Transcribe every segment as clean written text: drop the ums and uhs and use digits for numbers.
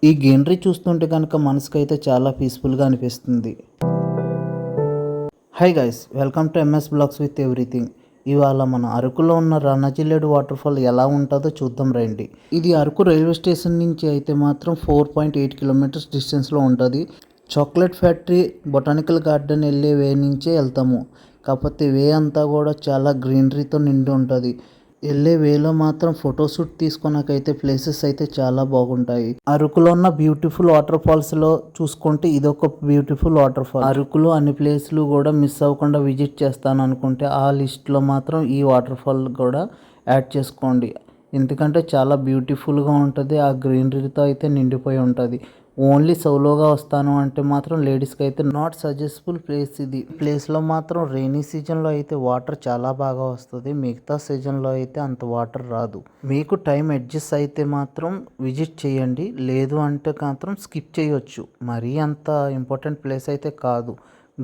ఈ గ్రీనరీ చూస్తుంటే కనుక మనసుకైతే చాలా పీస్ఫుల్గా అనిపిస్తుంది. Hi guys, welcome to MS blogs with everything. ఇవాళ మన అరకులో ఉన్న రణజిల్లేడు వాటర్ ఫాల్ ఎలా ఉంటుందో చూద్దాం రండి. ఇది అరకు రైల్వే స్టేషన్ నుంచి అయితే మాత్రం 4.8 కిలోమీటర్స్ డిస్టెన్స్లో ఉంటుంది. చాక్లెట్ ఫ్యాక్టరీ, బొటానికల్ గార్డెన్ వెళ్ళే వే నుంచే వెళ్తాము. కాకపోతే వే అంతా కూడా చాలా గ్రీనరీతో నిండి ఉంటుంది. వెళ్ళే వేలో మాత్రం ఫోటోషూట్ తీసుకున్నాకైతే ప్లేసెస్ అయితే చాలా బాగుంటాయి. అరకులో ఉన్న బ్యూటిఫుల్ వాటర్ ఫాల్స్ లో చూసుకుంటే ఇదొక బ్యూటిఫుల్ వాటర్ ఫాల్. అరకులో అన్ని ప్లేస్లు కూడా మిస్ అవ్వకుండా విజిట్ చేస్తాను అనుకుంటే ఆ లిస్ట్ లో మాత్రం ఈ వాటర్ ఫాల్ కూడా యాడ్ చేసుకోండి. ఎందుకంటే చాలా బ్యూటిఫుల్గా ఉంటుంది. ఆ గ్రీనరీతో అయితే నిండిపోయి ఉంటుంది. ఓన్లీ సోలోగా వస్తాను అంటే మాత్రం లేడీస్కి అయితే నాట్ సజెస్టబుల్ ప్లేస్. ఇది ప్లేస్లో మాత్రం రైనీ సీజన్లో అయితే వాటర్ చాలా బాగా వస్తుంది. మిగతా సీజన్లో అయితే అంత వాటర్ రాదు. మీకు టైం అడ్జస్ట్ అయితే మాత్రం విజిట్ చేయండి. లేదు అంటే మాత్రం స్కిప్ చేయొచ్చు. మరీ అంత ఇంపార్టెంట్ ప్లేస్ అయితే కాదు.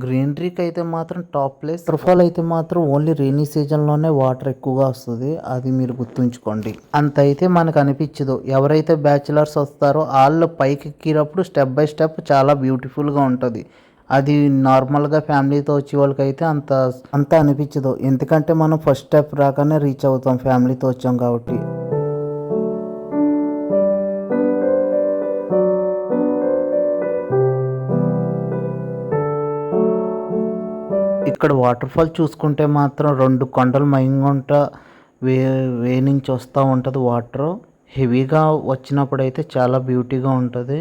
గ్రీనరీకి అయితే మాత్రం టాప్ ప్లేస్. వాటర్ఫాల్ అయితే మాత్రం ఓన్లీ రైనీ సీజన్లోనే వాటర్ ఎక్కువగా వస్తుంది. అది మీరు గుర్తుంచుకోండి. అంత అయితే మనకు అనిపించదు. ఎవరైతే బ్యాచిలర్స్ వస్తారో వాళ్ళు పైకి ఎక్కినప్పుడు స్టెప్ బై స్టెప్ చాలా బ్యూటిఫుల్గా ఉంటుంది. అది నార్మల్గా ఫ్యామిలీతో వచ్చే వాళ్ళకైతే అంత అనిపించదు. ఎందుకంటే మనం ఫస్ట్ స్టెప్ రాగానే రీచ్ అవుతాం, ఫ్యామిలీతో వచ్చాం కాబట్టి. ఇక్కడ వాటర్ ఫాల్ చూసుకుంటే మాత్రం 2 కొండలు మైంగుంట వే వే నుంచి వస్తూ ఉంటుంది. వాటర్ హెవీగా వచ్చినప్పుడు అయితే చాలా బ్యూటీగా ఉంటుంది.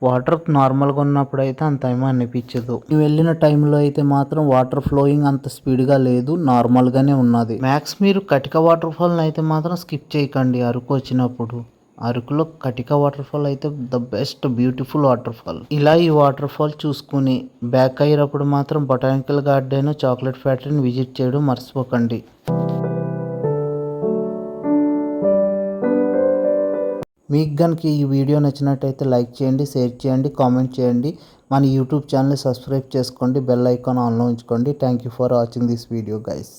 వాటర్ నార్మల్గా ఉన్నప్పుడు అయితే అంత ఏమీ అనిపించదు. వెళ్ళిన టైంలో అయితే మాత్రం వాటర్ ఫ్లోయింగ్ అంత స్పీడ్గా లేదు, నార్మల్గానే ఉన్నది. మ్యాక్స్ మీరు కటిక వాటర్ ఫాల్ని అయితే మాత్రం స్కిప్ చేయకండి అరకు వచ్చినప్పుడు. అరకులో కటిక వాటర్ ఫాల్ అయితే the best beautiful water fall. ఇలా ఈ వాటర్ ఫాల్ చూసుకుని బ్యాక్ అయ్యేటప్పుడు మాత్రం బొటానికల్ గార్డెన్, చాక్లెట్ ఫ్యాక్టరీని విజిట్ చేయడం మర్చిపోకండి. మీకు కనుక ఈ వీడియో నచ్చినట్టయితే లైక్ చేయండి, షేర్ చేయండి, కామెంట్ చేయండి. మన యూట్యూబ్ ఛానల్ని సబ్స్క్రైబ్ చేసుకోండి, బెల్ ఐకాన్ ఆన్లో ఉంచుకోండి. Thank you for watching this video guys.